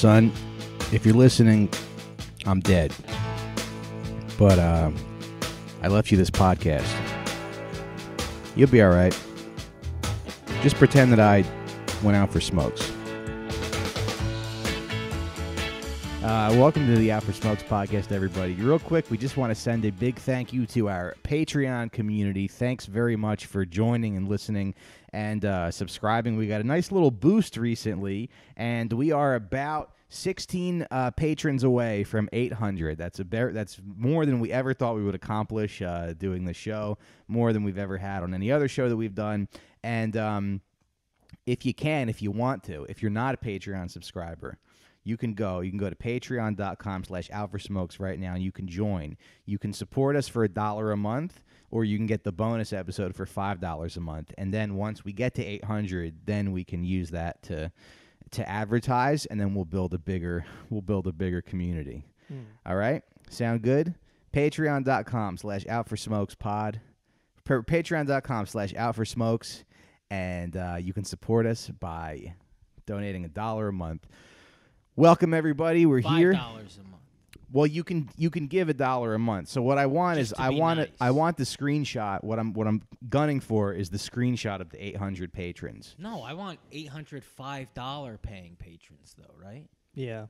Son, if you're listening, I'm dead. But I left you this podcast. You'll be all right. Just pretend that I went out for smokes. Welcome to the Out for Smokes podcast, everybody. Real quick, we just want to send a big thank you to our Patreon community. Thanks very much for joining and listening and subscribing. We got a nice little boost recently, and we are about 16 patrons away from 800. That's more than we ever thought we would accomplish doing the show, more than we've ever had on any other show that we've done. And if you want to, if you're not a Patreon subscriber, you can go to patreon.com/outforsmokes right now, and you can join. You can support us for $1 a month, or you can get the bonus episode for $5 a month. And then once we get to 800, then we can use that to advertise, and then we'll build a bigger community. All right? Sound good? Patreon.com/outforsmokespod. Patreon.com/outforsmokes, and you can support us by donating $1 a month. Welcome, everybody. We're here. $5 a month. Well, you can give $1 a month. So what I want Just is to I be want nice. I want the screenshot. What I'm gunning for is the screenshot of the 800 patrons. No, I want $805 paying patrons, though, right? Yeah.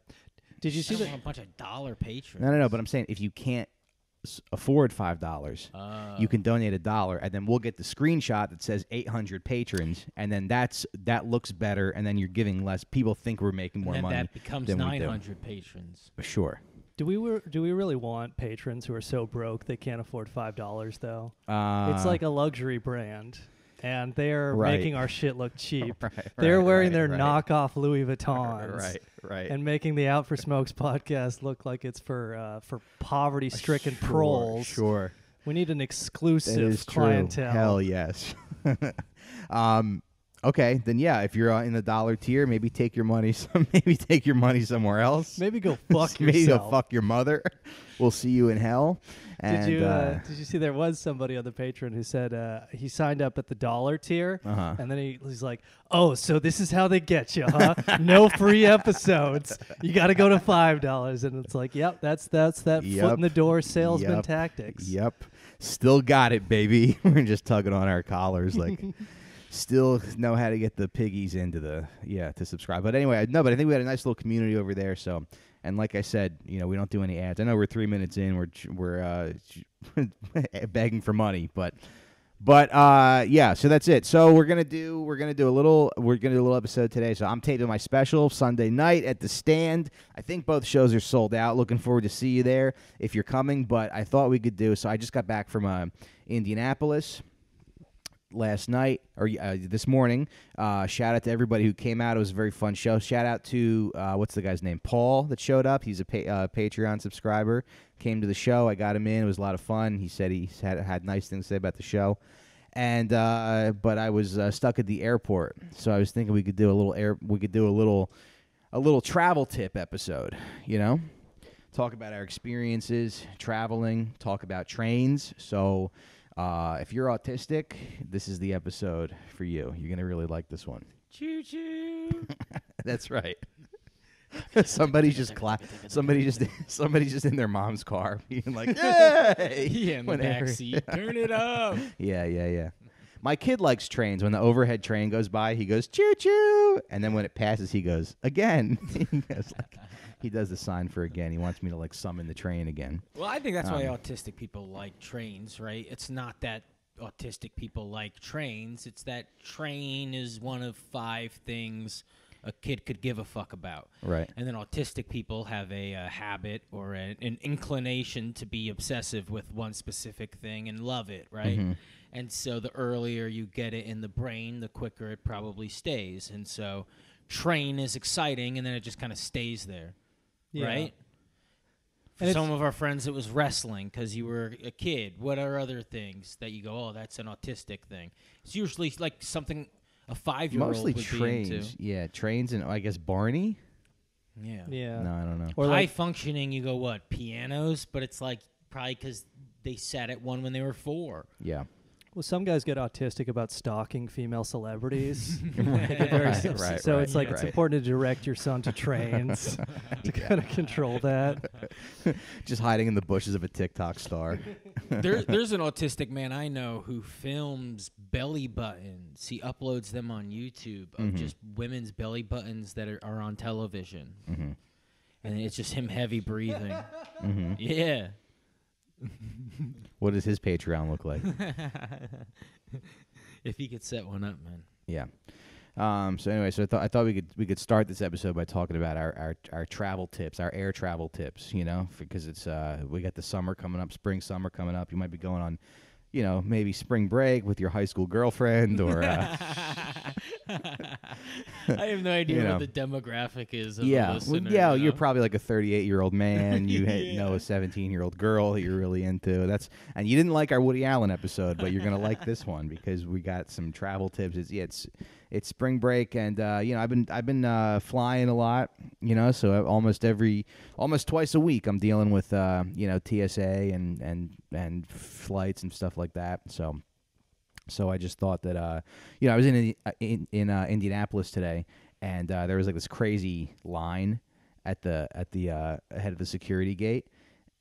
Did you I see don't that? want a bunch of dollar patrons. No. But I'm saying if you can't afford $5, you can donate $1, and then we'll get the screenshot that says 800 patrons, and then that looks better, and then you're giving less. People think we're making more and then money. that becomes than we do. 900 patrons. Sure. Do we really want patrons who are so broke they can't afford $5 though? It's like a luxury brand, and they're Right. making our shit look cheap. Right, They're wearing their right. knockoff Louis Vuittons, Right. and making the Out for Smokes podcast look like it's for poverty-stricken proles. Sure. We need an That exclusive is true. clientele. Hell yes. Okay, then yeah, if you're in the dollar tier, maybe take your money somewhere else. Maybe go fuck Maybe yourself. go fuck your mother. We'll see you in hell. And, Did you see there was somebody on the Patreon who said he signed up at the dollar tier, Uh-huh. and then he's like, "Oh, so this is how they get you, huh? No free episodes. You got to go to $5." And it's like, "Yep, that's that foot Yep. in the door salesman Yep. tactics." Yep. Still got it, baby. We're just tugging on our collars like still know how to get the piggies into to subscribe. But anyway, but I think we had a nice little community over there, so and like I said, we don't do any ads. I know we're 3 minutes in, we're begging for money, but yeah, so that's it. So we're gonna do a little episode today. So I'm taping my special Sunday night at the Stand. I think both shows are sold out. Looking forward to see you there if you're coming. But I thought we could do. So I just got back from Indianapolis last night or this morning. Shout out to everybody who came out. It was a very fun show. Shout out to what's the guy's name? Paul that showed up. He's a Patreon subscriber. Came to the show. I got him in. It was a lot of fun. He said he had nice things to say about the show. And but I was stuck at the airport, so I was thinking we could do a little travel tip episode. Talk about our experiences traveling. Talk about trains. So. If you're autistic, this is the episode for you. You're gonna really like this one. Choo choo. That's right. Somebody's just in their mom's car being like, "Hey!" Yeah, in the Whenever. back seat. Turn it up. Yeah. My kid likes trains. When the overhead train goes by, he goes choo choo, and then when it passes, he goes again. He does the sign for again. He wants me to summon the train again. Well, I think that's why autistic people like trains, right? It's not that autistic people like trains. It's that train is one of 5 things a kid could give a fuck about. Right. And then autistic people have a habit or an inclination to be obsessive with one specific thing and love it, right? Mm-hmm. And so the earlier you get it in the brain, the quicker it probably stays. And so train is exciting, and then it just kind of stays there. Yeah. Right? For And some of our friends, it was wrestling because you were a kid. What are other things that you go, oh, that's an autistic thing? It's usually like something a 5-year-old Mostly would trains. be into. Yeah, trains and I guess Barney. Yeah. Yeah. No, I don't know. Or High like, functioning, you go, what, pianos? But it's like probably because they sat at one when they were 4. Yeah. Well, some guys get autistic about stalking female celebrities. Right, So it's like it's right. important to direct your son to trains to kind of control that. Just hiding in the bushes of a TikTok star. There's an autistic man I know who films belly buttons. He uploads them on YouTube of just women's belly buttons that are on television. Mm-hmm. And it's just him heavy breathing. Mm-hmm. Yeah. What does his Patreon look like? If he could set one up, man. Yeah. So anyway, so I thought we could start this episode by talking about our travel tips, our air travel tips. You know, because it's we got the summer coming up, summer coming up. You might be going on, you know, maybe spring break with your high school girlfriend or. I have no idea You know. what the demographic is of Yeah, the well, listener. yeah, you you're know? probably like a 38-year-old man. You Yeah. know a 17-year-old girl that you're really into. And you didn't like our Woody Allen episode, but you're gonna like this one because we got some travel tips. It's spring break, and you know I've been flying a lot. You know, so almost twice a week I'm dealing with you know TSA and flights and stuff like that. So I just thought that you know I was in Indianapolis today, and there was like this crazy line at the head of the security gate,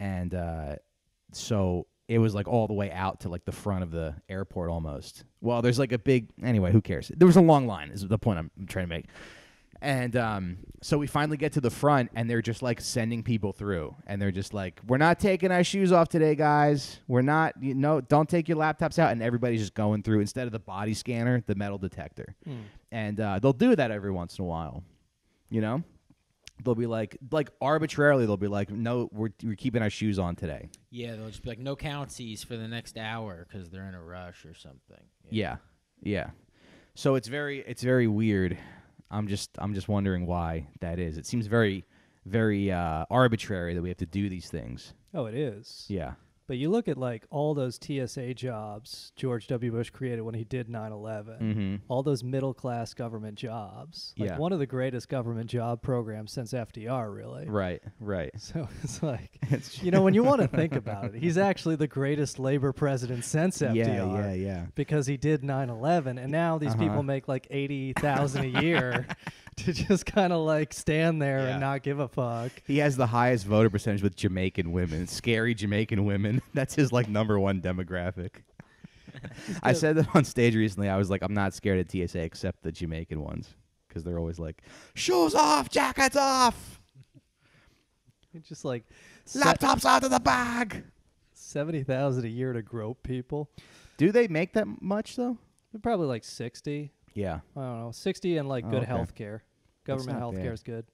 and so it was like all the way out to like the front of the airport almost. Well, there's like a big anyway. Who cares? There was a long line. Is the point I'm trying to make. And so we finally get to the front, and they're just like sending people through, and they're just like, "We're not taking our shoes off today, guys. We're not, you know, don't take your laptops out." And everybody's just going through instead of the body scanner, the metal detector. And they'll do that every once in a while, you know. They'll be like arbitrarily, they'll be like, "No, we're keeping our shoes on today." Yeah, they'll just be like, no countsies for the next hour because they're in a rush or something. Yeah. So it's very weird. I'm just wondering why that is. It seems very, very arbitrary that we have to do these things. Oh, it is. Yeah. But you look at like all those TSA jobs George W. Bush created when he did 9/11. Mm-hmm. All those middle class government jobs. Like Yeah. one of the greatest government job programs since FDR, really. Right. So it's like, It's you know, when you want to think about it, he's actually the greatest labor president since FDR. Yeah. Because he did 9/11, and now these people make like $80,000 a year to just kind of like stand there Yeah. and not give a fuck. He has the highest voter percentage with Jamaican women. Scary Jamaican women. That's his like number one demographic. I said that on stage recently. I was like, I'm not scared of TSA except the Jamaican ones because they're always like, shoes off, jackets off, It's just like laptops out of the bag. 70,000 a year to grope people. Do they make that much though? They're probably like 60. Yeah. I don't know, 60 and like good okay. health care. Government not health bad. care is good.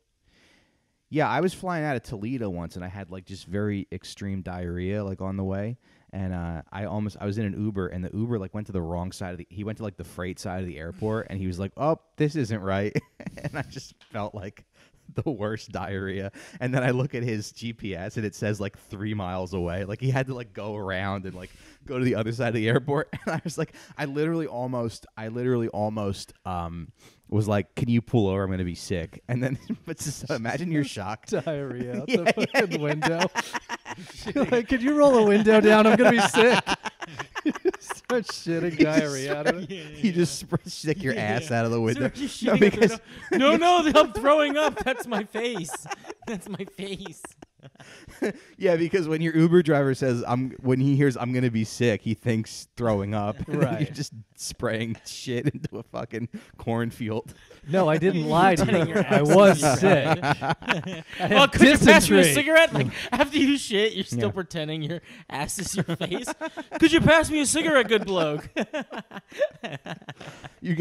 Yeah, I was flying out of Toledo once, and I had like just very extreme diarrhea like on the way, and I was in an Uber, and the Uber like went to the wrong side of he went to like the freight side of the airport, and he was like, "Oh, this isn't right," and I just felt like the worst diarrhea. And then I look at his GPS, and it says like 3 miles away. Like he had to like go around and like go to the other side of the airport, and I was like, I literally almost was like, "Can you pull over? I'm going to be sick." And then, but just imagine your shock. Diarrhea out Yeah, the fucking window. You're like, could you roll a window down? I'm going to be sick. Start shitting diarrhea out of it. You just stick your ass out of the window. No, because no, I'm throwing up. That's my face. That's my face. yeah, because when your Uber driver says when he hears I'm gonna be sick, he thinks throwing up. And then Right. You're just spraying shit into a fucking cornfield. No, I didn't lie to Pretending you. your I absence was is sick. right. I Well, had could you pass me a dysentery. cigarette? Like after you shit, you're still Yeah. pretending your ass is your face. Could you pass me a cigarette, good bloke? You're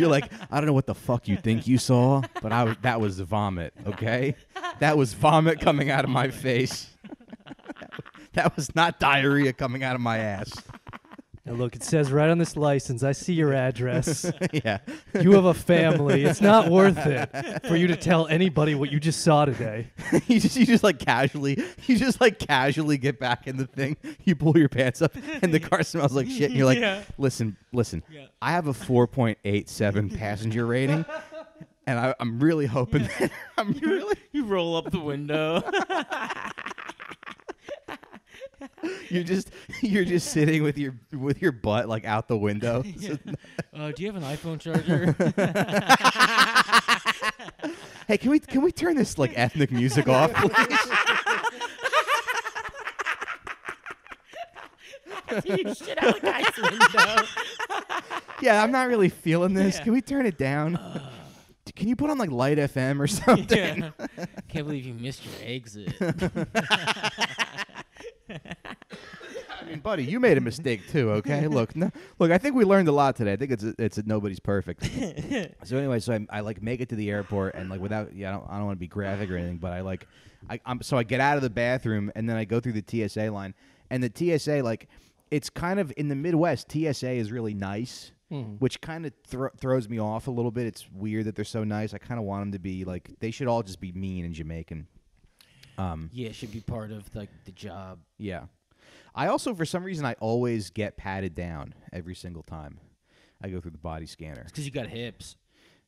like I don't know what the fuck you think you saw, but that was vomit. Okay, that was vomit coming out of my face. That was not diarrhea coming out of my ass. Now look, it says right on this license, I see your address. Yeah. You have a family. It's not worth it for you to tell anybody what you just saw today. you just casually get back in the thing. You pull your pants up, and the car smells like shit. And you're like, Yeah. listen. Yeah. I have a 4.87 passenger rating, and I'm really hoping that You roll up the window. you're just sitting with your butt like out the window. Do you have an iPhone charger? Hey, can we turn this like ethnic music off, please? You shit out the guy's window. Yeah, I'm not really feeling this. Yeah. Can we turn it down? Can you put on like Light FM or something? Yeah. Can't believe you missed your exit. I mean, buddy, you made a mistake too. Okay, look, I think we learned a lot today. I think it's nobody's perfect. So anyway, I like make it to the airport and like without I don't want to be graphic or anything, but I get out of the bathroom and then I go through the TSA line, and the TSA, like, it's kind of in the Midwest. TSA is really nice. Which kind of throws me off a little bit. It's weird that they're so nice. I kind of want them to be like, they should all just be mean and Jamaican. Yeah, it should be part of like the job. Yeah. I also, for some reason, I always get patted down every single time I go through the body scanner. It's because you got hips.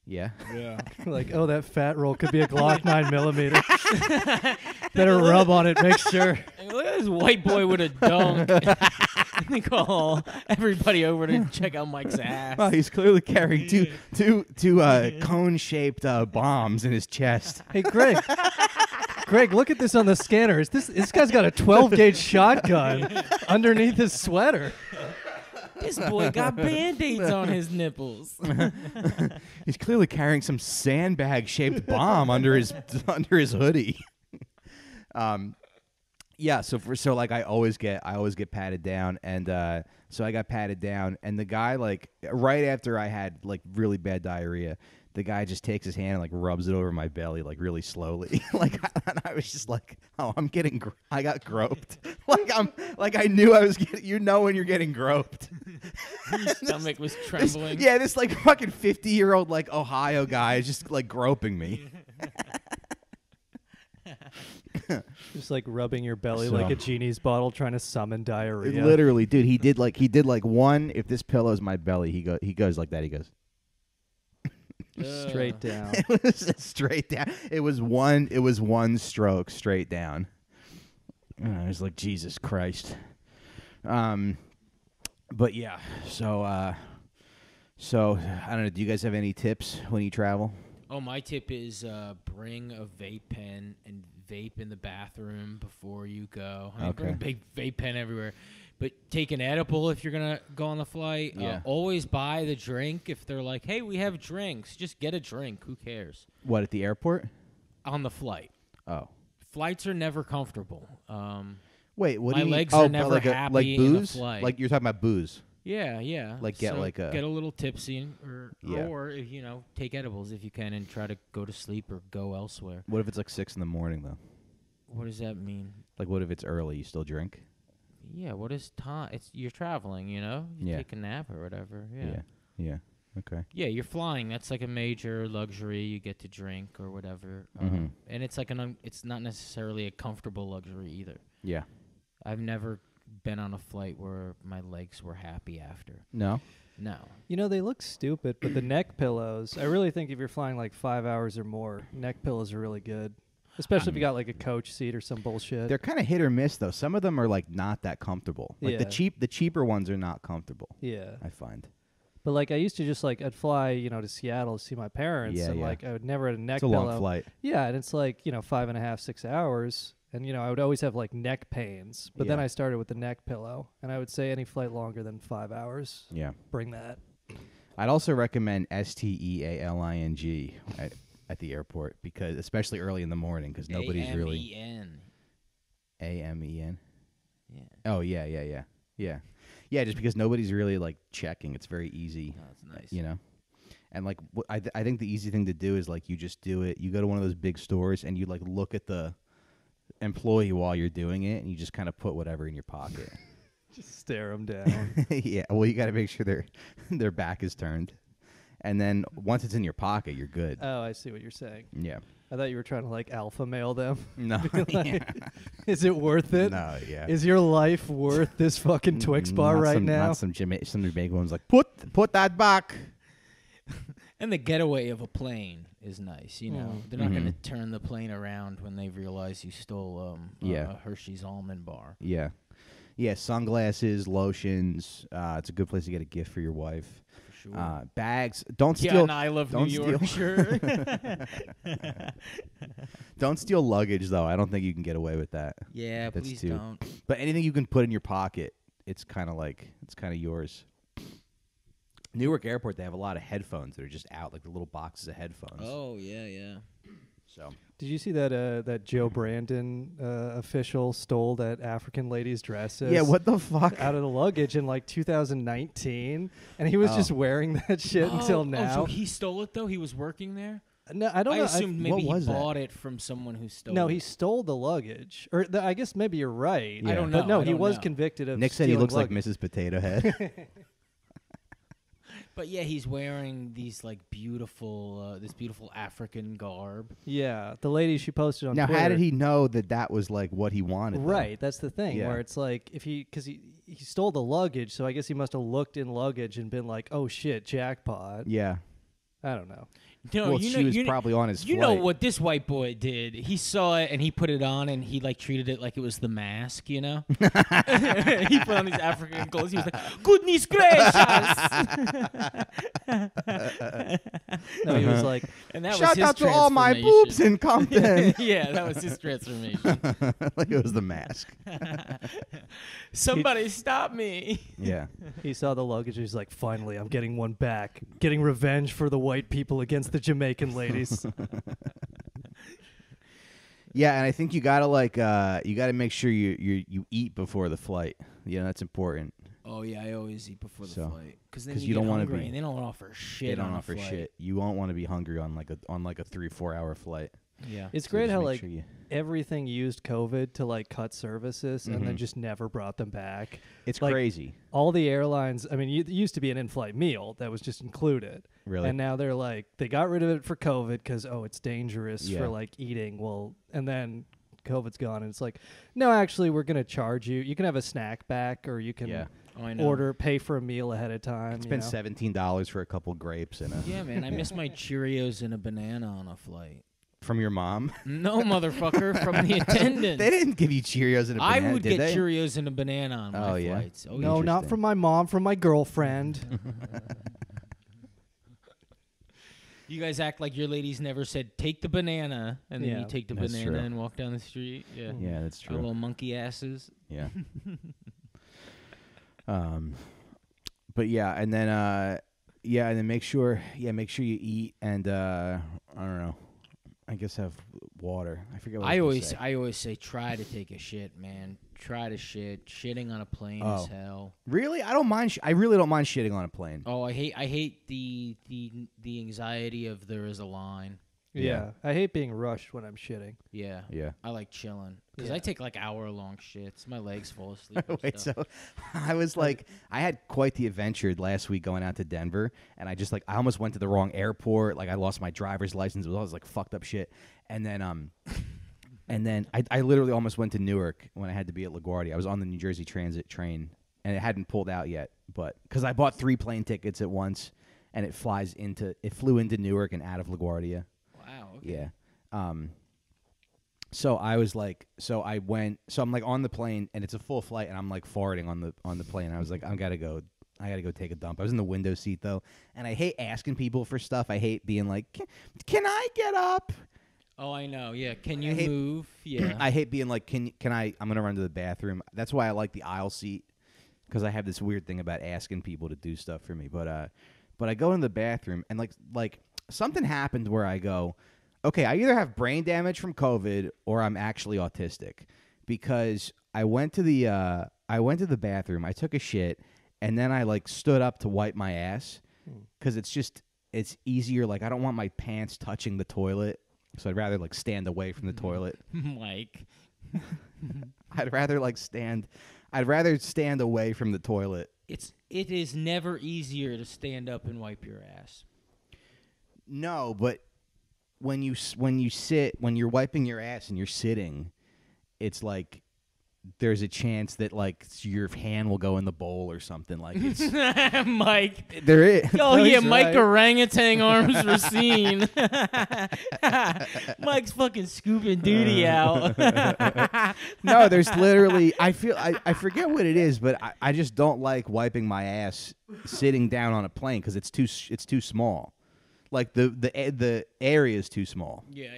Yeah. Yeah. Like, oh, that fat roll could be a Glock 9mm. Better rub on it, make sure. Look at this white boy with a dunk. They call everybody over to check out Mike's ass. Well, he's clearly carrying two cone-shaped bombs in his chest. Hey, Greg. Greg, look at this on the scanner. This guy's got a 12-gauge shotgun underneath his sweater. This boy got Band-Aids on his nipples. He's clearly carrying some sandbag-shaped bomb under his hoodie. Yeah, so like I always get patted down, and so I got patted down, and the guy, like, right after I had like really bad diarrhea, the guy just takes his hand and like rubs it over my belly like really slowly. Like I was just like, oh, I got groped. I knew I was getting, when you're getting groped. Your stomach was trembling. This like fucking 50-year-old like Ohio guy is just like groping me. Just like rubbing your belly like a genie's bottle trying to summon diarrhea. Literally, dude, he did like one. If this pillow's my belly, he goes like that. He goes straight down. It was straight down. It was one stroke straight down. I was like, Jesus Christ. But yeah, so I don't know. Do you guys have any tips when you travel? Oh, my tip is bring a vape pen and vape in the bathroom before you go. Bring a big vape pen everywhere. But take an edible if you're going to go on the flight. Yeah. Always buy the drink. If they're like, hey, we have drinks, just get a drink. Who cares? What, at the airport? On the flight. Oh. Flights are never comfortable. Wait, what my do you mean? legs are never happy like in a booze? flight. Like you're talking about booze? Yeah. Like get a little tipsy or Yeah. take edibles if you can and try to go to sleep or go elsewhere. What if it's like 6 a.m. though? What does that mean? Like, what if it's early? You still drink? Yeah, what is time? You're traveling, You take a nap or whatever. Yeah. Okay. Yeah, you're flying. That's like a major luxury. You get to drink or whatever. Mhm. And it's like it's not necessarily a comfortable luxury either. Yeah. I've never been on a flight where my legs were happy after. No? No. They look stupid, but the neck pillows, I really think if you're flying like 5 hours or more, neck pillows are really good. Especially if you got like a coach seat or some bullshit. They're kind of hit or miss though. Some of them are like not that comfortable. Like Yeah. the cheaper ones are not comfortable. Yeah. I find. But like I used to just like I'd fly, to Seattle to see my parents, and like I would never have a neck It's a pillow. long flight. Yeah, and it's like 5.5, 6 hours, and I would always have like neck pains. But then Yeah. I started with the neck pillow, and I would say any flight longer than 5 hours, Yeah. bring that. I'd also recommend STEALING at the airport, because especially early in the morning, because nobody's really AMEN. AMEN. Yeah. Oh yeah. Just because nobody's really like checking. It's very easy. Oh, that's nice. And like I think the easy thing to do is like you just do it. You go to one of those big stores and you like look at the employee while you're doing it, and you just kind of put whatever in your pocket. Just stare them down. Yeah. Well, you got to make sure their back is turned. And then once it's in your pocket, you're good. Oh, I see what you're saying. Yeah. I thought you were trying to like alpha male them. No. Is it worth it? No, yeah. Is your life worth this fucking Twix bar right now? Not some Jamaican one's like, put that back. And the getaway of a plane is nice, They're not Mhm. going to turn the plane around when they realize you stole a Hershey's almond bar. Yeah. Yeah, sunglasses, lotions. It's a good place to get a gift for your wife. For sure. Bags. Don't Yeah, steal. and I love New don't York. steal. Sure. Don't steal luggage though. I don't think you can get away with that. Yeah, That's please too- don't. But anything you can put in your pocket, it's kind of yours. Newark Airport, they have a lot of headphones that are just out, like the little boxes of headphones. Oh yeah, yeah. So Did you see that that Joe Brandon official stole that African lady's dresses? yeah, what the fuck? Out of the luggage in like 2019, and he was just wearing that shit until now. Oh, so he stole it though. He was working there. No, I don't I know. assumed maybe what he was that? bought it from someone who stole. No, it. he stole the luggage. Or I guess maybe you're right. I don't But know. no, I he don't was know. convicted of Nick said he stealing looks luggage. like Mrs. Potato Head. But yeah, he's wearing these like beautiful, this beautiful African garb. Yeah, the lady she posted on Now, Twitter. how did he know that was like what he wanted? though? Right, that's the thing. Yeah. Where it's like if because he stole the luggage, so I guess he must have looked in luggage and been like, "Oh shit, jackpot." Yeah. I don't know. No, Well, you she know, was you know, probably on his You know flight. what this white boy did? He saw it and he put it on and he like treated it like it was the mask. You know, he put on these African clothes. He was like, "Goodness gracious!" No, he was like, And that was Shout his out to all my transformation. boobs in Compton. Yeah, that was his transformation. Like it was the mask. Somebody stop me. Yeah. he saw the luggage. And he's like, "Finally, I'm getting one back. Getting revenge for the white people against the Jamaican ladies." Yeah, and I think you gotta you gotta make sure you eat before the flight. You know, that's important. Oh yeah, I always eat before the So, flight because then 'cause you you get don't wanna hungry be- and they don't offer shit. They don't on a offer flight. shit. You won't want to be hungry on like a 3-4 hour flight. Yeah, It's So great just how make like sure you- everything used COVID to like cut services and then Mhm. just never brought them back. it's like- crazy. All the airlines, I mean, it used to be an in-flight meal that was just included. Really. And now they're like, they got rid of it for COVID because, oh, it's dangerous Yeah. for like eating. Well, and then COVID's gone and it's like, no, actually, we're going to charge you. You can have a snack back or you can Yeah. oh, I know. pay for a meal ahead of time. Spend $17 for a couple grapes and Yeah, man, I miss my Cheerios and a banana on a flight. from your mom. No, motherfucker, from the attendant. They didn't give you Cheerios and a I banana, would did get they? Cheerios and a banana on my Oh, yeah? flights. Oh, No, not Interesting. from my mom, from my girlfriend. You guys act like your ladies never said take the banana, and then Yeah. you take the That's banana true. and walk down the street. Yeah, Yeah, that's Our little true. monkey asses. Yeah. But yeah, and then make sure you eat and I don't know. I guess have water. I forget what I was gonna say. I always say try to take a shit, man. Try to shit. Shitting on a plane Oh. is hell. Really? I don't mind. I really don't mind shitting on a plane. Oh, I hate the anxiety of there is a line. Yeah. I hate being rushed when I'm shitting. Yeah. Yeah. I like chilling because Yeah. I take like hour-long shits. My legs fall asleep. and Wait, stuff. so I was like, I had quite the adventure last week going out to Denver, and I just I almost went to the wrong airport. Like I lost my driver's license. It was all this like fucked up shit. And then I literally almost went to Newark when I had to be at LaGuardia. I was on the New Jersey Transit train, and it hadn't pulled out yet, but because I bought 3 plane tickets at once, and it flew into Newark and out of LaGuardia. Wow. Okay. Yeah. So I was like, so I'm like on the plane and it's a full flight and I'm like farting on the plane. I was like, I gotta go take a dump. I was in the window seat though, and I hate asking people for stuff. I hate being like, can I get up? Oh, I know. Yeah. Can you hate- move? Yeah. I hate being like, can I? I'm gonna run to the bathroom. That's why I like the aisle seat, because I have this weird thing about asking people to do stuff for me. But I go in the bathroom and like something happened where I go, okay, I either have brain damage from COVID or I'm actually autistic, because I went to the bathroom, I took a shit, and then I like stood up to wipe my ass because it's easier. Like I don't want my pants touching the toilet. So I'd rather like stand away from the toilet. Mike. I'd rather stand away from the toilet. It is never easier to stand up and wipe your ass. No, but when you're wiping your ass and you're sitting, it's like there's a chance that like your hand will go in the bowl or something. Like it's Mike. there is. Oh, No, yeah, he's Mike right. orangutan arms were seen. Mike's fucking scooping duty out. No, there's literally. I forget what it is, but I just don't like wiping my ass sitting down on a plane because it's too small. Like the area is too small. Yeah.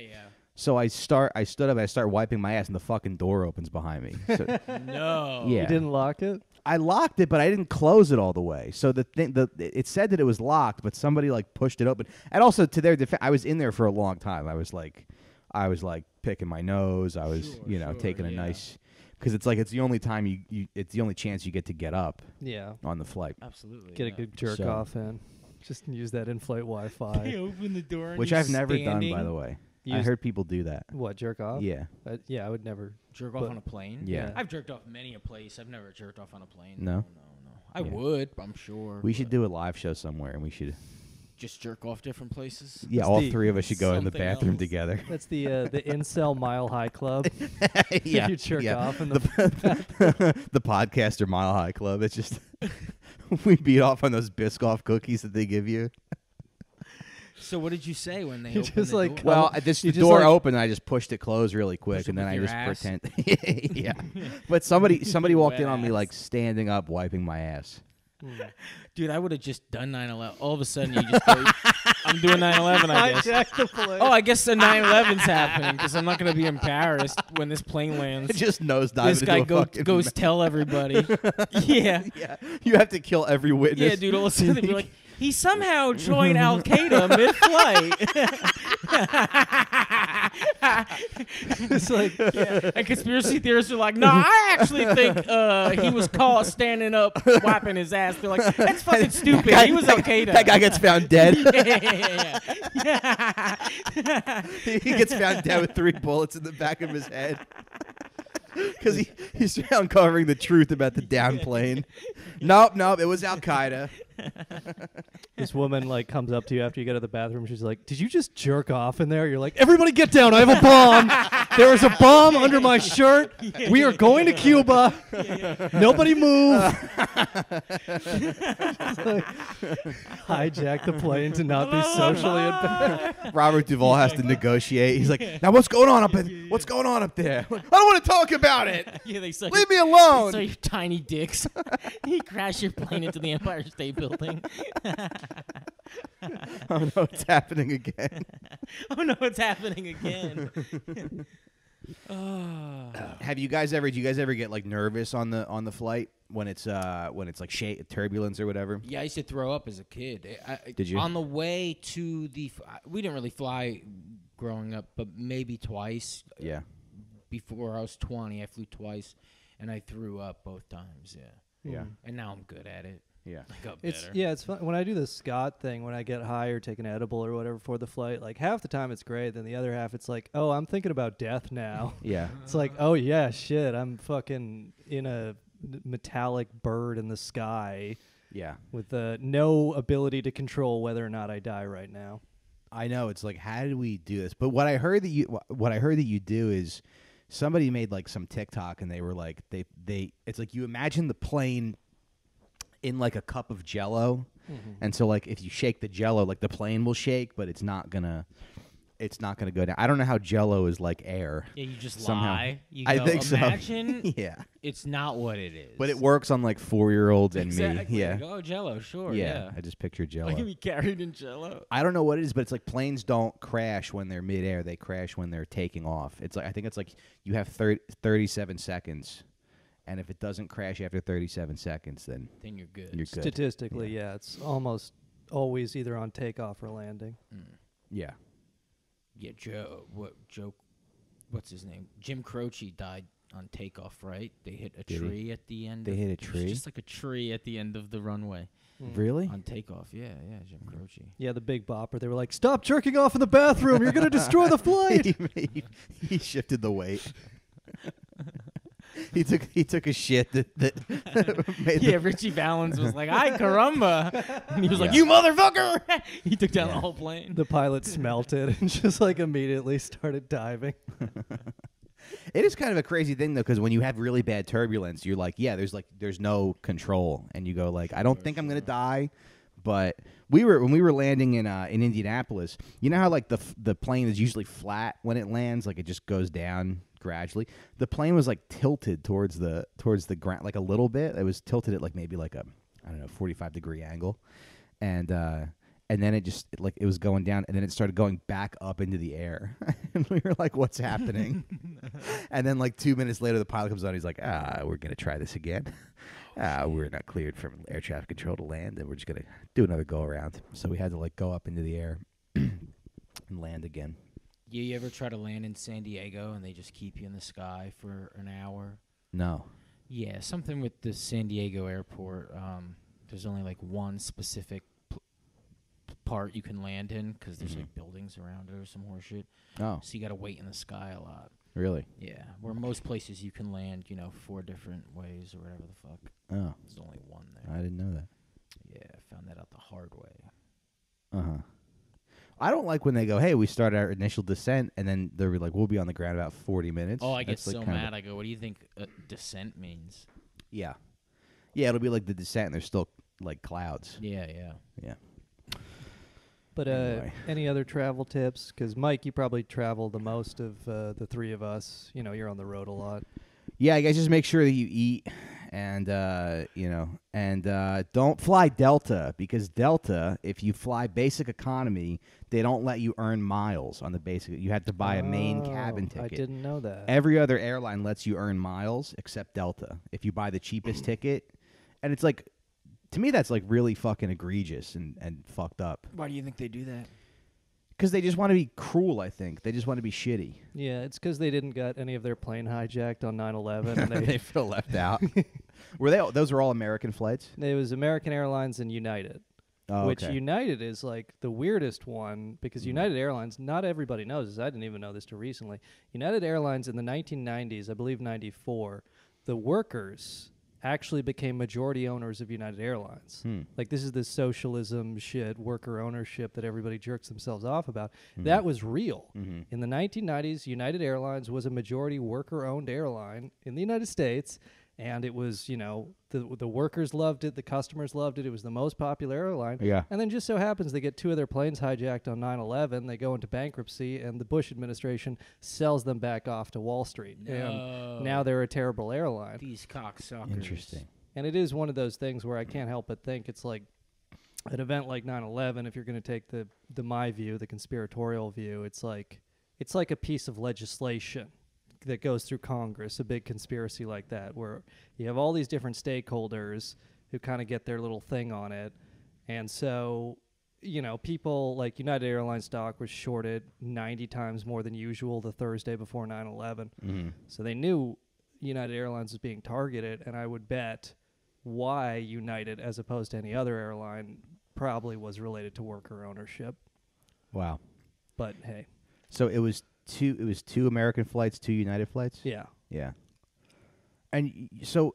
So I stood up, and I start wiping my ass, and the fucking door opens behind me. So, No. yeah, You didn't lock it? I locked it, but I didn't close it all the way. So it said that it was locked, but somebody like pushed it open. And also to their defense, I was in there for a long time. I was like picking my nose. I was Sure, taking a yeah. nice, because it's like it's the only time it's the only chance you get to get up Yeah. on the flight, Absolutely. Get a good jerk So- off in. Just use that in-flight They Wi-Fi. open the door and which you're I've never done, by standing. the way. I Use- heard people do that. What, jerk off? Yeah, Yeah, I would never. Jerk off But- on a plane? yeah. I've jerked off many a place. I've never jerked off on a plane. No? No. I Yeah. would, I'm sure. We should but do a live show somewhere, and we should. just jerk off different places. Yeah, It's all the- three of us should go in the Something bathroom else. together. That's the incel Mile High Club. Yeah, You jerk yeah. off in the The podcaster Mile High Club. It's just we beat off on those Biscoff cookies that they give you. So what did you say when they You opened just, the like, door? Well, you the just, door like- opened, and I just pushed it closed really quick, Push and it then I with your just ass? pretend. Yeah, but somebody walked in Wet on me ass. like standing up, wiping my ass. Dude, I would have just done 9/11. All of a sudden, you just go, I'm doing 9/11, I guess. Hijack the plane. Oh, I guess the 9/11's happening because I'm not going to be embarrassed when this plane It lands. just nosedives This guy into a fucking goes tell everybody. Yeah. Yeah, you have to kill every witness. Yeah, dude, all of a sudden they'd be like, he somehow joined Al Qaeda mid-flight. It's like, And conspiracy theorists are like, no, I actually think he was caught standing up, wiping his ass. They're like, that's fucking stupid. He was Al Qaeda. That guy gets found dead. Yeah. He gets found dead with 3 bullets in the back of his head. Because he's uncovering the truth about the down plane. Nope, it was Al Qaeda. this woman like comes up to you after you get out of the bathroom. She's like, "Did you just jerk off in there?" You're like, "Everybody get down! I have a bomb. There is a bomb under my shirt. We are going to Cuba. Nobody move." Hijack the plane to not be socially embarrassed. Robert Duvall has to negotiate. He's like, now what's going on up there? What's going on up there? I don't want to talk about it. Yeah, they saw Leave me Saw alone. your tiny dicks. He crashed your plane into the Empire State Building. Oh no, it's happening again. Oh no, it's happening again. Oh. Do you guys ever get like nervous on the flight when it's like turbulence or whatever? Yeah, I used to throw up as a kid. Did you? On the way to we didn't really fly growing up, but maybe twice. Yeah. Before I was 20, I flew twice, and I threw up both times. Yeah. Yeah. And now I'm good at it. Yeah. I got It's better. yeah, it's fun when I do the Scott thing when I get high or take an edible or whatever for the flight. Like half the time it's great, then the other half it's like, oh, I'm thinking about death now. Yeah. It's like, oh yeah, shit, I'm fucking in a metallic bird in the sky Yeah. with no ability to control whether or not I die right now. I know, it's like, how did we do this? But what I heard that you do is somebody made like some TikTok, and they were like they it's like you imagine the plane in like a cup of Jello, and so like if you shake the Jello, like the plane will shake, but it's not gonna go down. I don't know how Jello is like air. Yeah, you just Somehow. lie. You I go, think so. imagine Yeah, it's not what it is. but it works on like 4-year-olds and Exactly. me. Yeah, Oh, Jello, sure. yeah. I just picture Jello. Like, be carried in Jello. I don't know what it is, but it's like planes don't crash when they're midair. They crash when they're taking off. It's like I think it's like you have 37 seconds, and if it doesn't crash after 37 seconds, then Then you're good. you're good. Statistically, yeah, it's almost always either on takeoff or landing. Yeah. Yeah, what's his name? Jim Croce died on takeoff, right? They hit a Did he? tree at the end. They hit a it was tree? just like a tree at the end of the runway Really? on takeoff. Yeah, Jim Croce. Yeah, the big bopper. They were like, "Stop jerking off in the bathroom. You're going to destroy the flight." he shifted the weight. He took a shit that made Yeah, Richie Valens was like, "Ay caramba," and he was like, Yeah. "You motherfucker!" He took down Yeah. the whole plane. The pilot smelt it and just like immediately started diving. It is kind of a crazy thing though, because when you have really bad turbulence, you're like, yeah, there's no control, and you go like, I don't think I'm gonna die. But when we were landing in Indianapolis, you know how like the plane is usually flat when it lands, like it just goes down gradually. The plane was like tilted towards the ground like a little bit. It was tilted at like maybe like a 45-degree angle, and then it was going down, and then it started going back up into the air, and we were like, "What's happening?" And then like 2 minutes later, the pilot comes on. He's like, we're gonna try this again. We're not cleared from air traffic control to land, and we're just gonna do another go around. So we had to like go up into the air and land again. You ever try to land in San Diego and they just keep you in the sky for an hour? No. Yeah, something with the San Diego airport. There's only like one specific part you can land in because there's like buildings around it or some horseshit. Oh, So you got to wait in the sky a lot. really? Yeah, where most places you can land, 4 different ways or whatever the fuck. Oh, There's only one I there. didn't know that. Yeah, I found that out the hard way. I don't like when they go, "Hey, we started our initial descent," and then they're like, "We'll be on the ground about 40 minutes." Oh, I get That's, like, so kind of mad. I go, what do you think descent means? Yeah, it'll be like the descent, and there's still like clouds. Yeah. Yeah. But Anyway. any other travel tips? Because Mike, you probably travel the most of the three of us. You're on the road a lot. Yeah, I guess just make sure that you eat, and don't fly Delta, because Delta, if you fly basic economy, they don't let you earn miles on the basic. You have to buy a main cabin I ticket. didn't know that. Every other airline lets you earn miles except Delta if you buy the cheapest ticket, and it's like, to me, that's like really fucking egregious and fucked up. Why do you think they do that? Because they just want to be cruel, I think. They just want to be shitty. Yeah, it's because they didn't get any of their plane hijacked on 9/11, and They feel left out. Were they? Those were all American flights? it was American Airlines and United. Oh, Which okay. United is like the weirdest one because United Airlines, not everybody knows this. I didn't even know this till recently. United Airlines in the 1990s, I believe 94, the workers actually became majority owners of United Airlines. Like this is the socialism shit, worker ownership that everybody jerks themselves off about. That was real. In the 1990s, United Airlines was a majority worker-owned airline in the United States. And it was, the workers loved it, the customers loved it. It was the most popular airline. Yeah. And then just so happens they get 2 of their planes hijacked on 9/11. They go into bankruptcy, and the Bush administration sells them back off to Wall Street. No. And now they're a terrible airline. These cocksuckers. Interesting. And it is one of those things where I can't help but think it's like an event like 9/11. If you're going to take the my view, the conspiratorial view, it's like a piece of legislation that goes through Congress, a big conspiracy like that, where you have all these different stakeholders who kind of get their little thing on it. And so, people like United Airlines stock was shorted 90 times more than usual the Thursday before 9/11. So they knew United Airlines was being targeted, and I would bet why United, as opposed to any other airline, probably was related to worker ownership. Wow. But hey, So it was two American flights, 2 United flights? yeah. Yeah. And so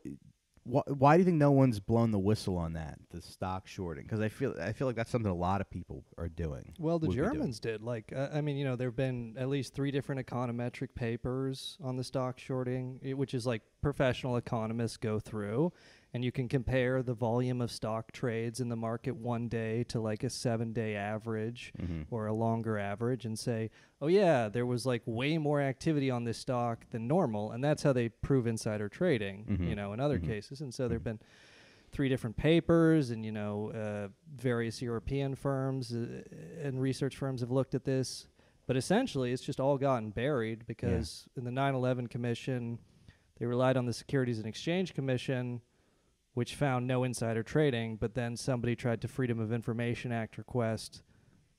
why do you think no one's blown the whistle on that, the stock shorting? Because I feel like that's something a lot of people are doing. Well, the would be doing. Germans did. Like, there have been at least 3 different econometric papers on the stock shorting, which is like professional economists go through, and you can compare the volume of stock trades in the market one day to like a 7-day average or a longer average, and say, oh yeah, there was like way more activity on this stock than normal, and that's how they prove insider trading, in other cases. And so there have been 3 different papers, and various European firms and research firms have looked at this. But essentially, it's just all gotten buried because in the 9/11 Commission, they relied on the Securities and Exchange Commission, which found no insider trading. But then somebody tried to Freedom of Information Act request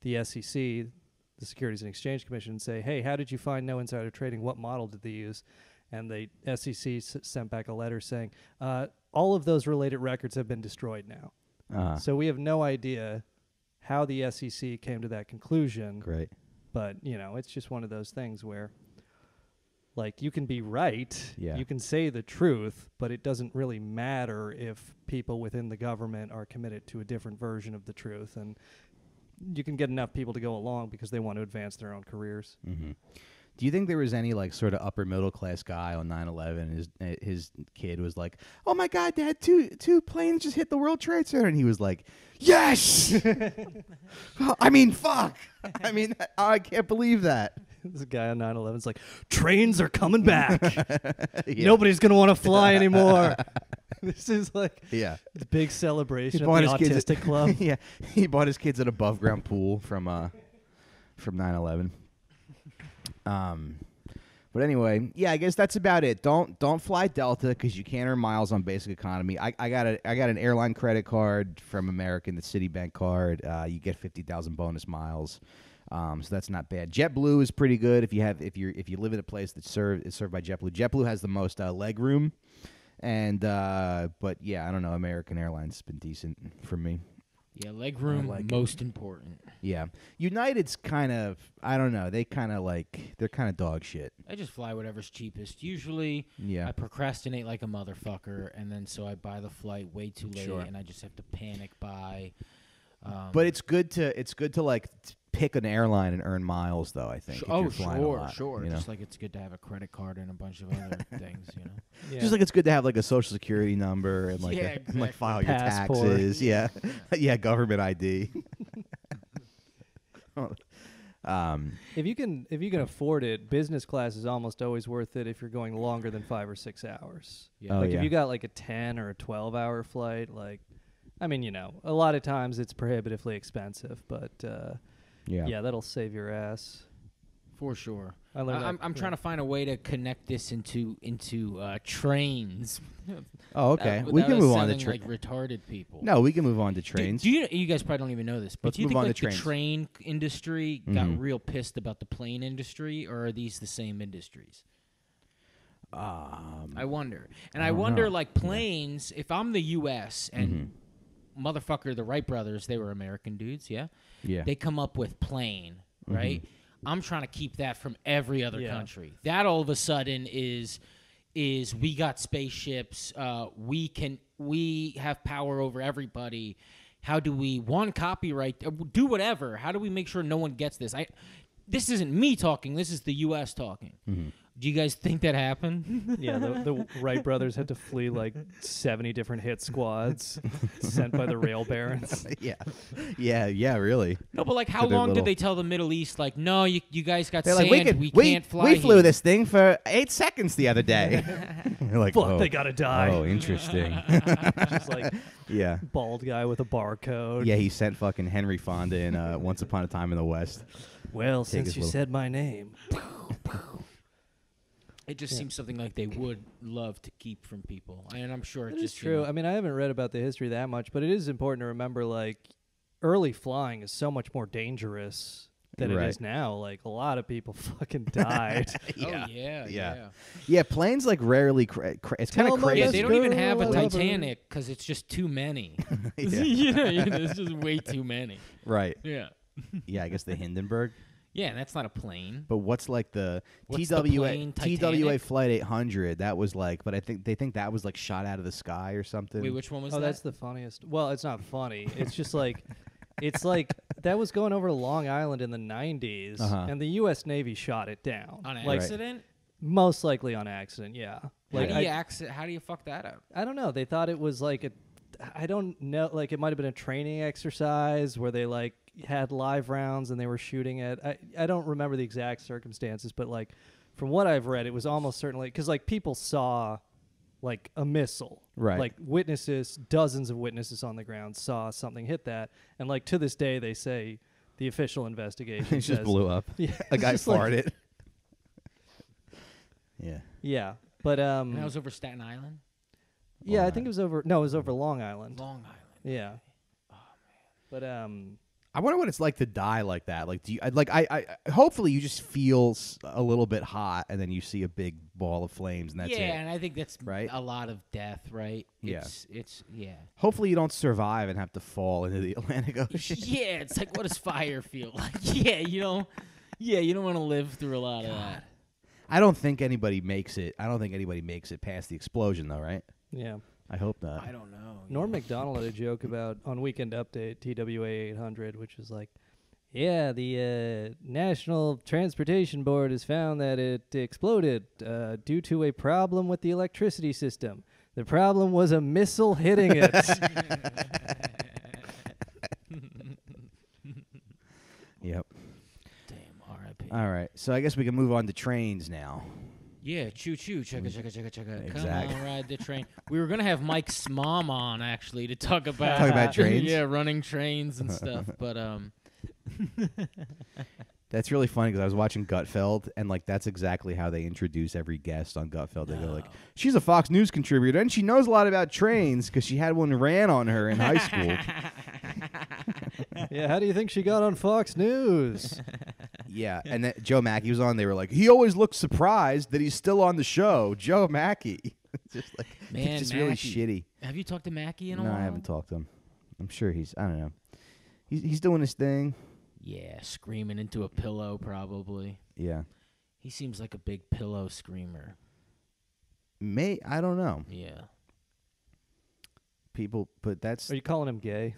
the SEC, the Securities and Exchange Commission, and say, hey, how did you find no insider trading? What model did they use? And the SEC sent back a letter saying, all of those related records have been destroyed now. So we have no idea how the SEC came to that conclusion. Great. But, it's just one of those things where, like, you can be right. Yeah. You can say the truth, but it doesn't really matter if people within the government are committed to a different version of the truth. And you can get enough people to go along because they want to advance their own careers. Do you think there was any like sort of upper middle class guy on 9/11? His kid was like, "Oh my God, Dad, two planes just hit the World Trade Center," and he was like, "Yes." I mean, fuck. I mean, I can't believe that. This guy on 9/11's like, trains are coming back. Yeah. Nobody's gonna want to fly anymore. This is like Yeah. the big celebration He of bought the his kids autistic club. Yeah, he bought his kids an above ground pool from 9/11. But anyway, yeah, I guess that's about it. Don't fly Delta because you can't earn miles on basic economy. I got an airline credit card from American, the Citibank card. You get 50,000 bonus miles. So that's not bad. JetBlue is pretty good if you live in a place that's served by JetBlue. JetBlue has the most leg room, and but yeah, I don't know. American Airlines has been decent for me. Yeah, leg room, like it. most important. Yeah, United's kind of, I don't know. They're kind of dog shit. I just fly whatever's cheapest. Usually, Yeah. I procrastinate like a motherfucker, and then so I buy the flight way too late, Sure. and I just have to panic buy. But it's good to like pick an airline and earn miles, though. I think. If you're flying a lot, sure. you know? Just like it's good to have a credit card and a bunch of other things, you know. Yeah. Just like it's good to have like a social security number and like Yeah, and like exactly. file your Passport. taxes. Yeah, yeah, government ID. If you can afford it, business class is almost always worth it if you're going longer than 5 or 6 hours. Yeah. Oh, Like yeah. if you got like a 10 or a 12-hour flight, like, I mean, you know, a lot of times it's prohibitively expensive, but yeah, that'll save your ass. For sure. I learned that, I'm trying to find a way to connect this into trains. Oh, okay. We Without can us move on to sounding trains. like retarded people. No, we can move on to trains. Do you guys probably don't even know this, but Let's do you move think on to like the trains. train industry got real pissed about the plane industry, or are these the same industries? I wonder. And I don't wonder, know. like, planes, if I'm the U.S. and motherfucker, the Wright brothers, they were American dudes, yeah? Yeah. They come up with plane, right? I'm trying to keep that from every other Yeah. country. That all of a sudden is we got spaceships. We have power over everybody. How do we copyright? Do whatever. How do we make sure no one gets this? This isn't me talking. This is the U.S. talking. Do you guys think that happened? Yeah, the Wright brothers had to flee like 70 different hit squads sent by the rail barons. yeah, really. No, but like, how For their long little- did they tell the Middle East? Like, no, you guys got They're sand. like, we we can't fly. We flew here." this thing for 8 seconds the other day. You're like, Fuck, oh, they gotta die. oh, interesting. Just like Yeah. bald guy with a barcode. Yeah, he sent fucking Henry Fonda in Once Upon a Time in the West. Well, Take since his you little- said my name. It just seems something like they would love to keep from people, and I'm sure it's It's just true. I mean, I haven't read about the history that much, but it is important to remember, like, early flying is so much more dangerous than Right. it is now. Like, a lot of people fucking died. Oh yeah. Yeah, planes like rarely. It's kind Tell of my crazy. Yeah, they don't even girl have a I love her. Titanic because it's just too many. Yeah. you know, there's just way too many. Right. Yeah. Yeah, I guess the Hindenburg. Yeah, that's not a plane. But what's like the What's the plane, TWA Titanic? Flight 800? That was like, but they think that was like shot out of the sky or something. Wait, which one was Oh, that? that's the funniest. Well, it's not funny. It's just like, it's like that was going over Long Island in the 90s, and the U.S. Navy shot it down. on Like, accident. most likely on accident, yeah. Like, How do you fuck that up? I don't know. They thought it was like I don't know. Like, it might have been a training exercise where they like had live rounds and they were shooting it. I don't remember the exact circumstances, but like from what I've read, it was almost certainly because like people saw like a missile, Right. Like witnesses, dozens of witnesses on the ground saw something hit that, and like to this day they say the official investigation It just says- blew up. Yeah, A it's guy just like- farted. Yeah. yeah, but And that was over Staten Island. yeah, I Long think it was over. No, it was over Long Island. Long Island. Yeah. Oh, But I wonder what it's like to die like that. Like, do you like? I hopefully you just feel a little bit hot, and then you see a big ball of flames, and that's yeah, it. and I think that's Right? a lot of death, right? Yeah. It's yeah. Hopefully you don't survive and have to fall into the Atlantic Ocean. Yeah, it's like, what does fire feel like? Yeah, you don't want to live through a lot of that. I don't think anybody makes it. I don't think anybody makes it past the explosion, though, right? yeah. I hope not. I don't know. Norm Macdonald had a joke about on Weekend Update TWA 800, which is like Yeah, the National Transportation Board has found that it exploded due to a problem with the electricity system. The problem was a missile hitting it. Yep. Damn, R.I.P. All right. So I guess we can move on to trains now. Yeah, choo choo, chugga chugga chugga chugga. Exactly. Come on, ride the train. We were gonna have Mike's mom on actually to talk about trains? yeah, running trains and stuff. But That's really funny because I was watching Gutfeld, and like that's exactly how they introduce every guest on Gutfeld. They go like, "She's a Fox News contributor, and she knows a lot about trains because she had one ran on her in high school." Yeah, how do you think she got on Fox News? Yeah, and then Joe Mackey was on. They were like, "He always looks surprised that he's still on the show." Joe Mackey, just like Man, it's just really Mackey. shitty. have you talked to Mackie in a No, while? I haven't talked to him. I'm sure I don't know. He's doing his thing. Yeah, screaming into a pillow probably. Yeah, He seems like a big pillow screamer. I don't know. Yeah. People, but that's Are you calling him gay?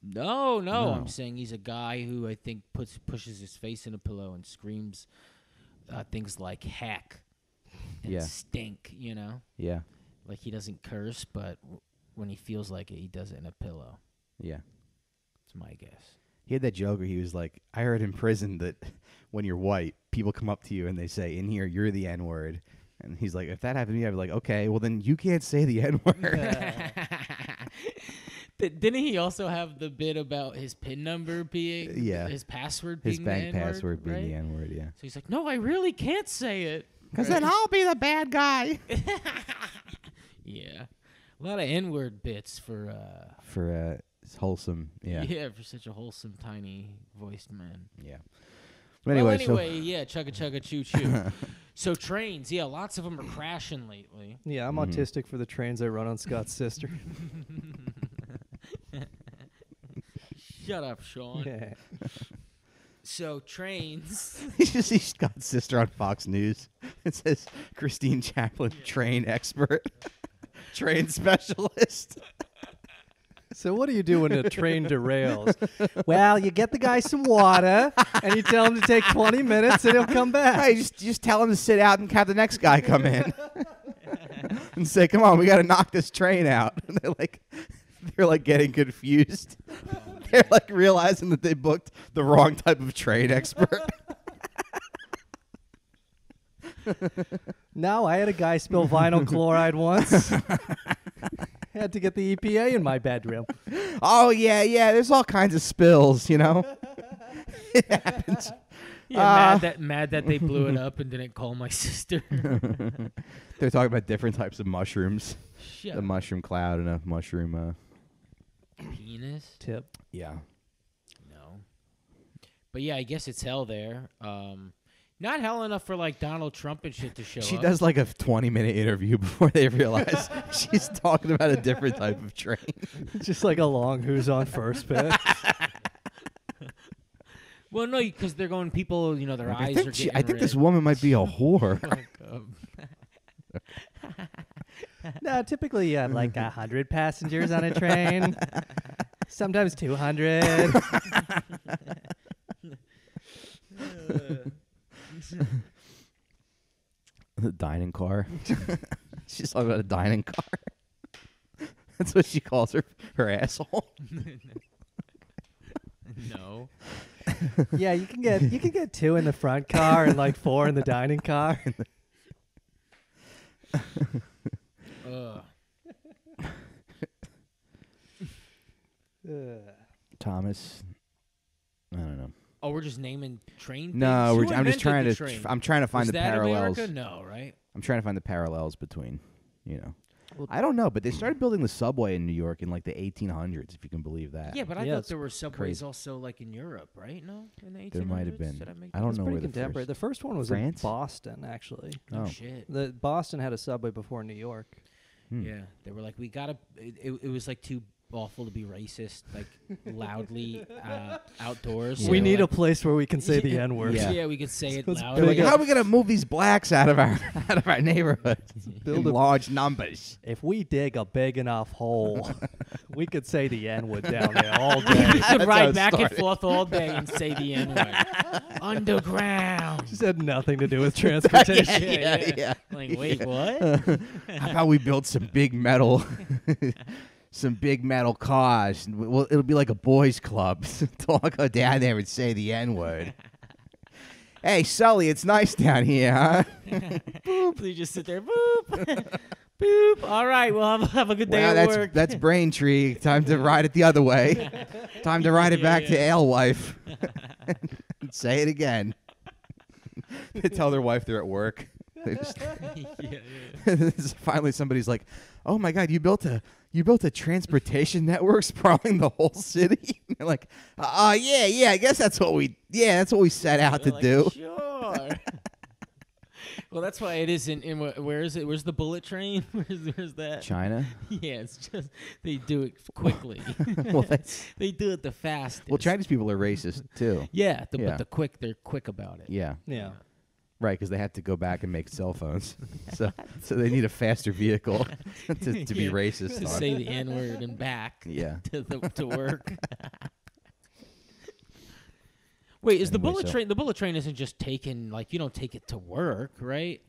No, No. I'm saying he's a guy who I think pushes his face in a pillow and screams things like heck and Yeah. stink, you know? yeah, Like he doesn't curse, but when he feels like it, he does it in a pillow. yeah. That's my guess. He had that joke where he was like, I heard in prison that when you're white, people come up to you and they say, in here, you're the N-word. And he's like, if that happened to me, I'd be like, okay, well, then you can't say the N-word. Didn't he also have the bit about his PIN number being, Yeah. his password His being bank the N-word, password being right? the N-word, yeah. So he's like, no, I really can't say it. Because then I'll be the bad guy. Yeah. A lot of N-word bits for It's wholesome, yeah. for such a wholesome, tiny voiced man. Yeah. But anyway, yeah, chugga chugga choo choo. So trains, yeah, lots of them are crashing lately. Yeah, I'm Mhm. autistic for the trains I run on Scott's sister. Shut up, Sean. Yeah. So trains. he's got sister on Fox News. It says Christine Chaplin, train expert, train specialist. So what do you do when a train derails? Well, you get the guy some water, and you tell him to take 20 minutes, and he'll come back. Hey, just tell him to sit out and have the next guy come in and say, "Come on, we got to knock this train out." And they're like getting confused. They're like realizing that they booked the wrong type of train expert. No, I had a guy spill vinyl chloride once. Had to get the EPA in my bedroom. Oh yeah, there's all kinds of spills, you know. It happens. Yeah, mad that they blew it up and didn't call my sister. They're talking about different types of mushrooms. Shut A mushroom cloud and a mushroom. penis. Tip. Yeah. No. But yeah, I guess it's hell there. Not hell enough for like Donald Trump and shit to show She up. does like a 20-minute interview before they realize she's talking about a different type of train. Just like a long who's on first pitch. Well, no, because they're going. People, you know, their eyes are getting I think this red. woman might be a whore. No, typically you have like 100 passengers on a train. Sometimes 200. The dining car. She's talking about a dining car. That's what she calls her asshole. No. Yeah, you can get 2 in the front car and like 4 in the dining car. Thomas. I don't know. Oh, we're just naming train. No, things? Who I'm just invented trying the to. train? I'm trying to find Was the that parallels. America? No, right? I'm trying to find the parallels between, Well- I don't know, but they started building the subway in New York in like the 1800s, if you can believe that. Yeah, but I Yeah, thought it's there were subways crazy. also like in Europe, right? No, in the 1800s. There might have been. Did I make I don't It's know pretty where the contemporary. first. The first one was France? in Boston, actually. Oh, Oh. shit. The Boston had a subway before New York. Hmm. Yeah, they were like, we gotta. It was like too awful to be racist, like loudly outdoors. Yeah. We So, need a like, place where we can say the N word. Yeah. Yeah, we could say it Let's loudly. They're like, Build how are we gonna move these blacks out of our neighborhood in a- large numbers? If we dig a big enough hole, we could say the N word down there all day. You could That's how it ride back and started. forth all day and say the N word. Underground. Just had nothing to do with transportation. Yeah. Like, wait, what? How about we build some big metal, some big metal cars? And well, it'll be like a boys' club. I'll go down there and say the N word. Hey, Sully, it's nice down here, huh? Boop. You just sit there. Boop. Boop. All right. Well, have a good day Wow, at work. that's Braintree. Time to ride it the other way. Time to ride it back to Alewife. Say it again. They tell their wife they're at work. They just finally somebody's like, "Oh my God, you built a transportation network sprawling the whole city." They're like, yeah, I guess that's what we set out to They're like, do." Sure. Well, that's why it isn't in where is it? Where's the bullet train? Where's that? China. Yeah, it's just they do it quickly. Well, that's They do it the fastest. well, Chinese people are racist too. Yeah, Yeah. but they're quick about it. Yeah, Yeah. right, because they have to go back and make cell phones, so they need a faster vehicle to be Yeah, racist To on. say the N word and back Yeah. to work. Wait, is the Anyway, bullet so- train? The bullet train isn't just taken like you don't take it to work, right?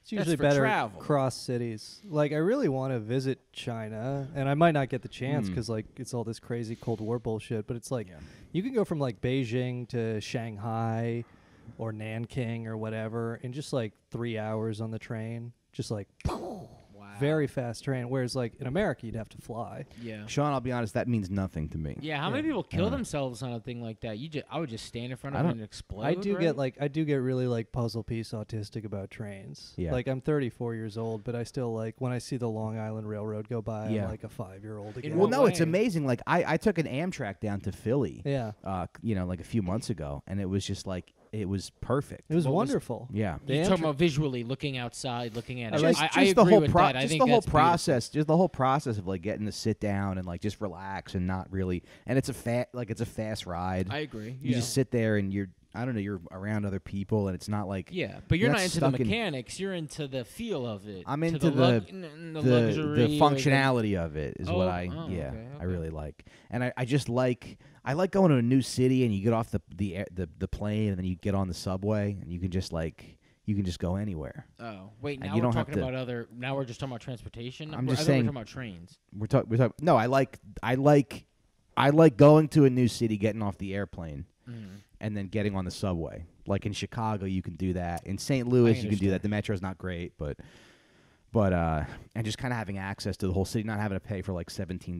It's usually for better travel. cross cities. Like, I really want to visit China, and I might not get the chance because, like, it's all this crazy Cold War bullshit. But it's like, you can go from, like, Beijing to Shanghai or Nanking or whatever in just, like, 3 hours on the train. Just, like, Wow. very fast train. Whereas, like, in America, you'd have to fly. Yeah. Sean, I'll be honest, that means nothing to me. Yeah, how many people kill themselves on a thing like that? I would just stand in front I of it don't- and explode. I do right? get really like puzzle piece autistic about trains. Yeah. Like, I'm 34 years old, but I still like when I see the Long Island Railroad go by, Yeah. I'm like a 5-year-old again. Well, what no, it's way? amazing. Like I took an Amtrak down to Philly. Yeah. Like a few months ago, and it was just like it was perfect. It was What was- wonderful. Yeah. The You're talking Amtrak- about visually looking outside, looking at it. Just- I just agree the whole with pro- that. I just think the whole that's beautiful. process, just the whole process of like getting to sit down and like just relax and not really. And it's a fast ride. I agree. You just sit there and you're around other people, and it's not like Yeah, but you're You're not not into the stuck in- mechanics. You're into the feel of it. I'm to into the, the luxury, the or functionality of it is what Oh, I oh, yeah okay, I okay. really like, and I just like going to a new city and you get off the plane and then you get on the subway and you can just go anywhere. Oh, wait. And Now you we're don't have talking to- about other. Now we're just talking about transportation. I'm I just thought saying- we're talking about trains. We're talking. No, I like going to a new city, getting off the airplane, and then getting on the subway. Like in Chicago, you can do that. In St. Louis, you can do that. The metro's not great, but and just kind of having access to the whole city, not having to pay for like $17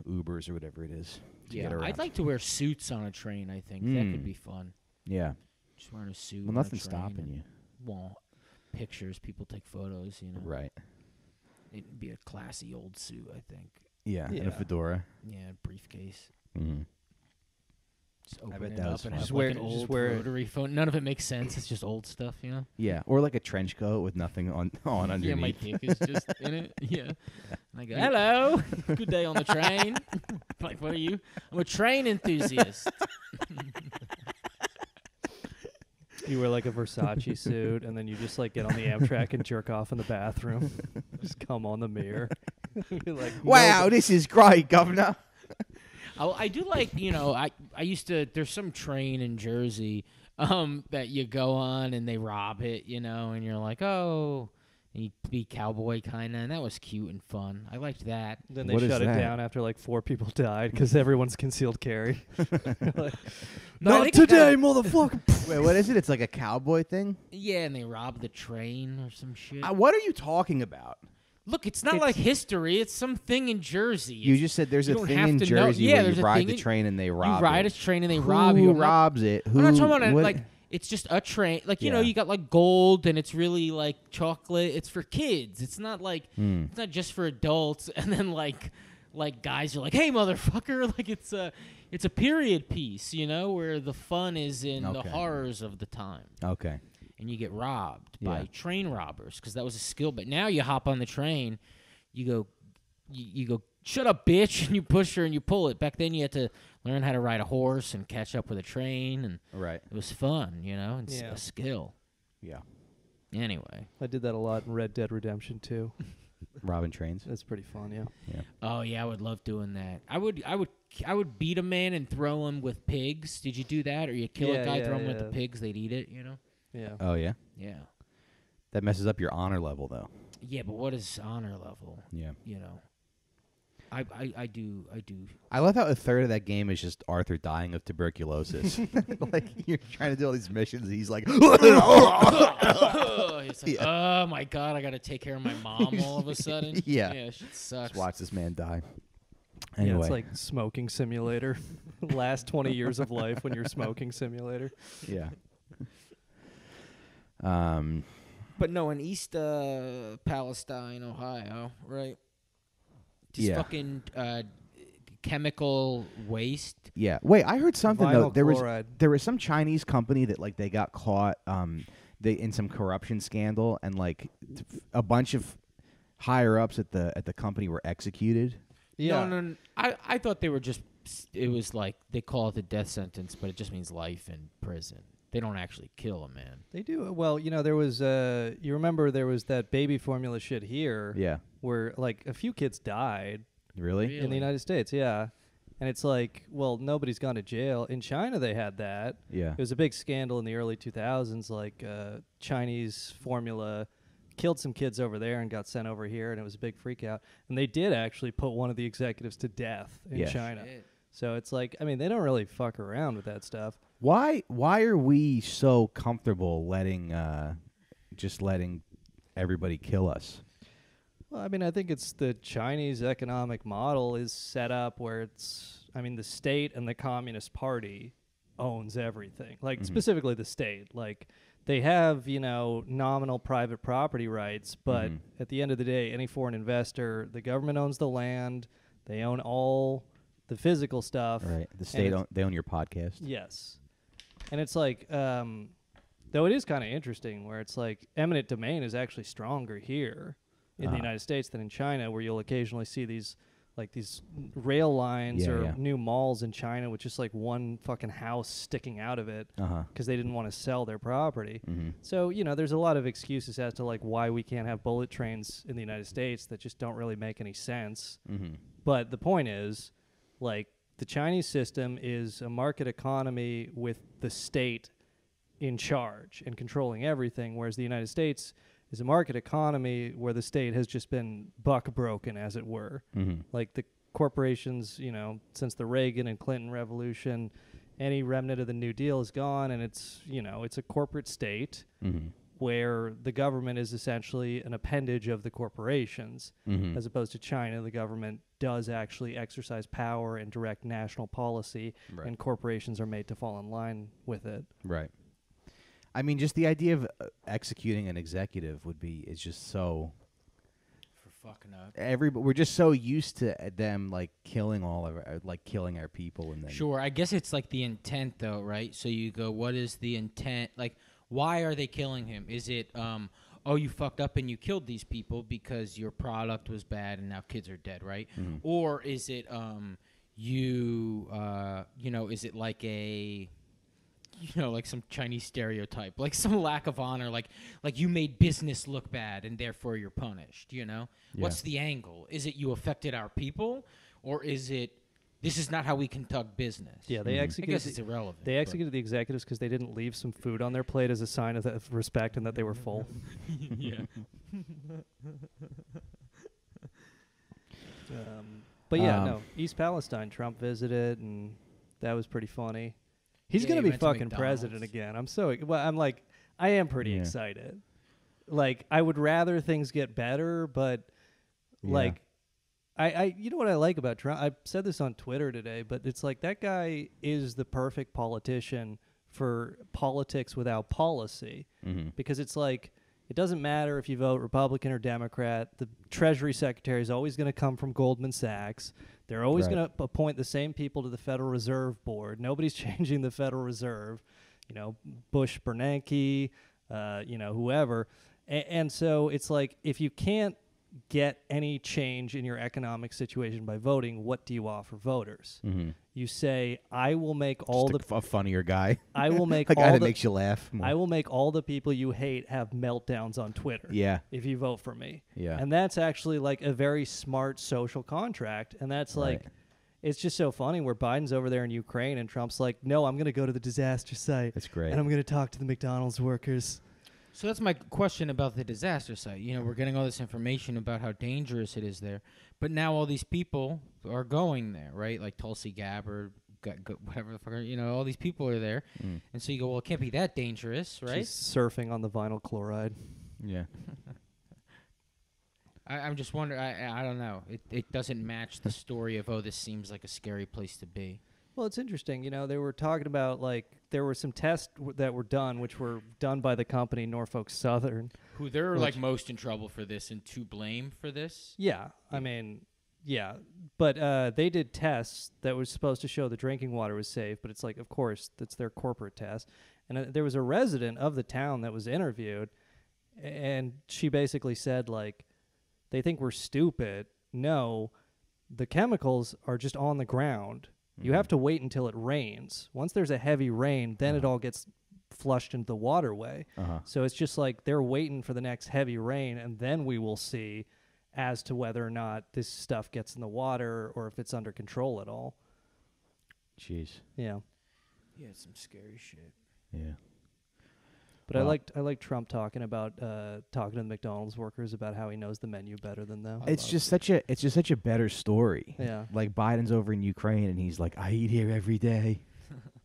Ubers or whatever it is to get around. I'd like to wear suits on a train. I think that could be fun. Yeah. Just wearing a suit. Well, on a nothing's train stopping and- you. Well, pictures. People take photos. You know. Right. It'd be a classy old suit. I think. Yeah. And Yeah. a fedora. Yeah, briefcase. Mm-hmm. Just open bet it that up was and fun. have Just like wear- an just old wear it. rotary phone. None of it makes sense. It's just old stuff, you know. Yeah. Or like a trench coat with nothing on underneath. Yeah, my dick is just in it. Yeah. And I go, hello, good day on the train. Like, what are you? I'm a train enthusiast. You wear like a Versace suit, and then you just like get on the Amtrak and jerk off in the bathroom. Just come on the mirror. You're like, Wow, this is great, Governor. I do like, I used to, there's some train in Jersey that you go on and they rob it, and you're like, oh, and you be cowboy kind of, and that was cute and fun. I liked that. Then they What is shut it that? down after like 4 people died because everyone's concealed carry. Like, No, I not think it today, got- motherfucker. Wait, what is it? It's like a cowboy thing? Yeah, and they robbed the train or some shit. What are you talking about? Look, it's not like history. It's something in Jersey. You just said there's you a don't thing have in to know- Jersey yeah, where there's you a ride thing the in- train and they rob you ride it. a train and they Who rob you. robs it? Who, I'm not talking about what- like it's just a train. Like Yeah. you got like gold and it's really like chocolate. It's for kids. It's not like Hmm. it's not just for adults. And then like guys are like, hey motherfucker, like it's a period piece, where the fun is in the Okay. horrors of the time. Okay. And you get robbed Yeah. by train robbers because that was a skill. But now you hop on the train, you go shut up, bitch, and you push her and you pull it. Back then, you had to learn how to ride a horse and catch up with a train, and Right. it was fun, you know, and Yeah. a skill. Yeah. Anyway. I did that a lot in Red Dead Redemption 2. Robbing trains. That's pretty fun, yeah. Oh yeah, I would love doing that. I would beat a man and throw him with pigs. Did you do that, or you kill Yeah, a guy, yeah, throw him with yeah. the pigs, they'd eat it? You know? Yeah. Oh yeah. Yeah. That messes up your honor level though. Yeah, but what is honor level? Yeah. You know. I do. I love how a third of that game is just Arthur dying of tuberculosis. Like you're trying to do all these missions, and he's like, He's like, oh my god, I got to take care of my mom all of a sudden. Yeah. Yeah, shit sucks. just watch this man die. Yeah, Anyway, it's like smoking simulator. Last 20 years of life when you're smoking simulator. yeah. But no, in East Palestine, Ohio, right? Just Yeah. fucking chemical waste. Yeah. Wait, I heard something though. Vinyl There was some Chinese company that like they got caught they in some corruption scandal, and like a bunch of higher ups at the company were executed. Yeah. No. I thought they were just. It was like they call it the death sentence, but it just means life in prison. They don't actually kill a man. They do. Well, you know, there was, you remember there was that baby formula shit here Yeah. where, like, a few kids died Really? in the United States, yeah. And it's like, well, nobody's gone to jail. In China, they had that. Yeah. It was a big scandal in the early 2000s, like, Chinese formula killed some kids over there and got sent over here, and it was a big freak out. And they did actually put one of the executives to death in Yeah. China. Shit. So it's like, I mean, they don't really fuck around with that stuff. Why are we so comfortable letting everybody kill us? Well, I mean, I think it's the Chinese economic model is set up where it's, I mean, the state and the Communist Party owns everything. Like, specifically the state. Like, they have, you know, nominal private property rights, but at the end of the day, any foreign investor, the government owns the land, they own all the physical stuff. Right. The state it's- they own your podcast. Yes. And it's like, though it is kind of interesting where it's like eminent domain is actually stronger here in the United States than in China, where you'll occasionally see these rail lines Yeah, or yeah. new malls in China with just like one fucking house sticking out of it Uh-huh. because they didn't want to sell their property. Mm-hmm. So, you know, there's a lot of excuses as to like why we can't have bullet trains in the United States that just don't really make any sense. Mm-hmm. But the point is, like, the Chinese system is a market economy with the state in charge and controlling everything, whereas the United States is a market economy where the state has just been buck broken, as it were. Mm-hmm. Like the corporations, you know, since the Reagan and Clinton revolution, any remnant of the New Deal is gone, and it's, you know, it's a corporate state Mm-hmm. where the government is essentially an appendage of the corporations. Mm-hmm. As opposed to China, the government does actually exercise power and direct national policy, Right. and corporations are made to fall in line with it. Right. I mean, just the idea of executing an executive is just so. For fucking up. We're just so used to them like killing killing our people, and then Sure, I guess it's like the intent, though, right? So you go, what is the intent? Like, why are they killing him? Is it, oh, you fucked up and you killed these people because your product was bad and now kids are dead, right? Mhm. Or is it, is it like a, like some Chinese stereotype, like some lack of honor, like you made business look bad and therefore you're punished, you know? Yeah. What's the angle? Is it you affected our people, or is it this is not how we conduct business? Yeah, they Mhm. I executed. guess it's irrelevant. They but- executed the executives because they didn't leave some food on their plate as a sign of respect and that they were full. Yeah. But yeah, Um, no. East Palestine, Trump visited, and that was pretty funny. He's Yeah, gonna he be went to fucking president McDonald's. again. I'm so I am pretty Yeah. excited. Like, I would rather things get better, but Yeah. like, I you know what I like about Trump? I said this on Twitter today, but it's like that guy is the perfect politician for politics without policy, Mm-hmm. because it's like, it doesn't matter if you vote Republican or Democrat. The Treasury Secretary is always going to come from Goldman Sachs. They're always Right. going to appoint the same people to the Federal Reserve Board. Nobody's changing the Federal Reserve. You know, Bush, Bernanke, whoever. And so it's like, if you can't get any change in your economic situation by voting, what do you offer voters? Mm-hmm. You say, I will make all Just the a funnier guy. I will make a guy all that the makes you laugh. More. I will make all the people you hate have meltdowns on Twitter. Yeah. If you vote for me. Yeah. And that's actually like a very smart social contract. And that's like, Right. it's just so funny where Biden's over there in Ukraine and Trump's like, no, I'm going to go to the disaster site. That's great. And I'm going to talk to the McDonald's workers. So that's my question about the disaster site. You know, we're getting all this information about how dangerous it is there, but now all these people are going there, right? Like Tulsi Gabbard, whatever the fuck, you know, all these people are there, and so you go, well, it can't be that dangerous, right? She's surfing on the vinyl chloride. Yeah. I'm just wondering. I don't know. It doesn't match the story of, oh, this seems like a scary place to be. Well, it's interesting. You know, they were talking about, like, there were some tests that were done, which were done by the company Norfolk Southern. Who they're like most in trouble for this and to blame for this. Yeah, I mean, yeah. But they did tests that was supposed to show the drinking water was safe, but it's like, of course, that's their corporate test. And there was a resident of the town that was interviewed, and she basically said, like, they think we're stupid. No, the chemicals are just on the ground. You have to wait until it rains. Once there's a heavy rain, then it all gets flushed into the waterway. So it's just like they're waiting for the next heavy rain, and then we will see as to whether or not this stuff gets in the water or if it's under control at all. Jeez. Yeah. Yeah, it's some scary shit. Yeah. But Well- I liked Trump talking to the McDonald's workers about how he knows the menu better than them. It's just such a better story. Yeah. Like Biden's over in Ukraine and he's like, I eat here every day.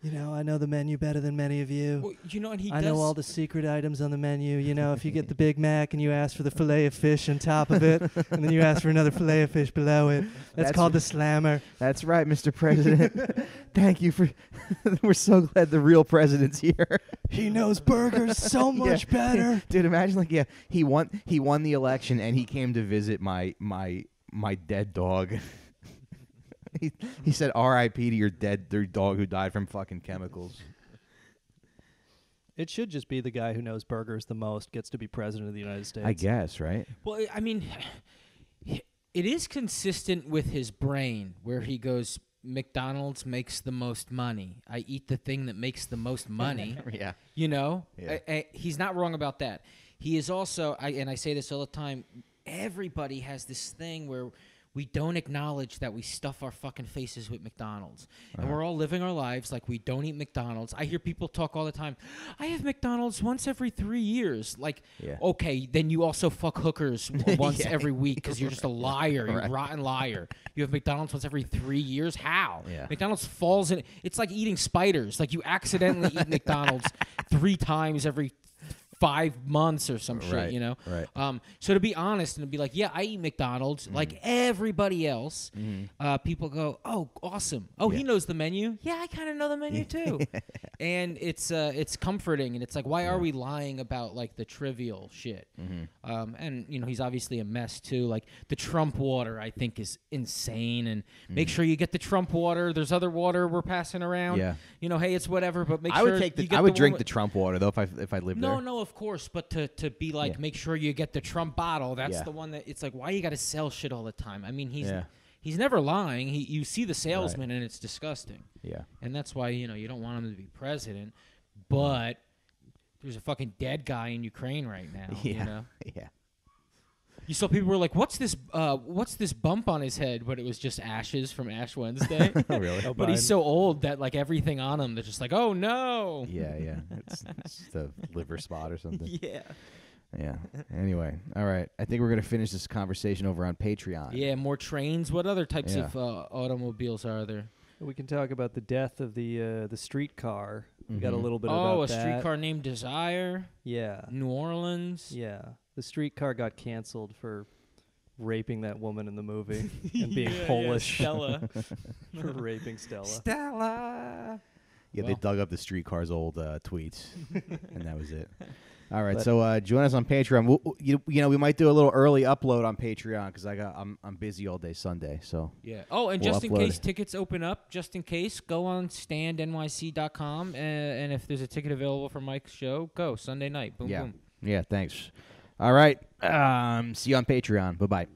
You know, I know the menu better than many of you. Well, you know, and he I does. know all the secret items on the menu. You know, if you get the Big Mac and you ask for the fillet of fish on top of it, and then you ask for another fillet of fish below it, that's called the slammer. That's right, Mr. President. Thank you for. We're so glad the real president's here. He knows burgers so much better. Dude, imagine like he won the election and he came to visit my dead dog. He said R.I.P. to your dog who died from fucking chemicals. It should just be the guy who knows burgers the most gets to be president of the United States. I guess, right? Well, I mean, it is consistent with his brain where he goes, McDonald's makes the most money. I eat the thing that makes the most money. Yeah. You know? Yeah. He's not wrong about that. He is also, and I say this all the time, everybody has this thing where we don't acknowledge that we stuff our fucking faces with McDonald's. And we're all living our lives like we don't eat McDonald's. I hear people talk all the time, I have McDonald's once every 3 years. Like, Yeah. okay, then you also fuck hookers once every week because you're just a liar, you rotten liar. You have McDonald's once every 3 years? How? Yeah. McDonald's falls in. It's like eating spiders. Like you accidentally eat McDonald's 3 times every 5 months or some shit, Right, you know? right. So to be honest and to be like, yeah, I eat McDonald's like everybody else, people go, oh, awesome. Oh, he knows the menu. Yeah, I kind of know the menu too. And it's comforting. And it's like, why are we lying about like the trivial shit? And, you know, he's obviously a mess too. Like the Trump water, I think, is insane. And make sure you get the Trump water. There's other water we're passing around. Yeah. You know, hey, it's whatever, but make I sure would take you get I would one drink with- the Trump water though if I lived there. No, of course, but to be like, Yeah. make sure you get the Trump bottle. That's Yeah. the one that it's like, why you got to sell shit all the time? I mean, Yeah. he's never lying. You see the salesman, and it's disgusting. Yeah. And that's why you don't want him to be president. But there's a fucking dead guy in Ukraine right now. Yeah. You know, Yeah. you saw people were like, what's this bump on his head? But it was just ashes from Ash Wednesday. Oh, really? But he's so old that like everything on him, they're just like, oh no. Yeah, yeah. It's just a liver spot or something. Yeah. Yeah. Anyway, all right. I think we're gonna finish this conversation over on Patreon. Yeah, more trains. What other types Yeah. of automobiles are there? We can talk about the death of the streetcar. We got a Mhm. little bit about A that. streetcar named Desire, Yeah. New Orleans. Yeah. The streetcar got canceled for raping that woman in the movie and being Polish Stella. for raping Stella. Stella. Yeah, they Well. dug up the streetcar's old tweets, and that was it. All right, But- so join us on Patreon. We might do a little early upload on Patreon because I'm busy all day Sunday. So Yeah. Oh, and We'll just in upload. case tickets open up, just in case, go on standnyc.com, and if there's a ticket available for Mike's show, go Sunday night. Boom, yeah, boom. yeah. Thanks. All right. See you on Patreon. Bye bye.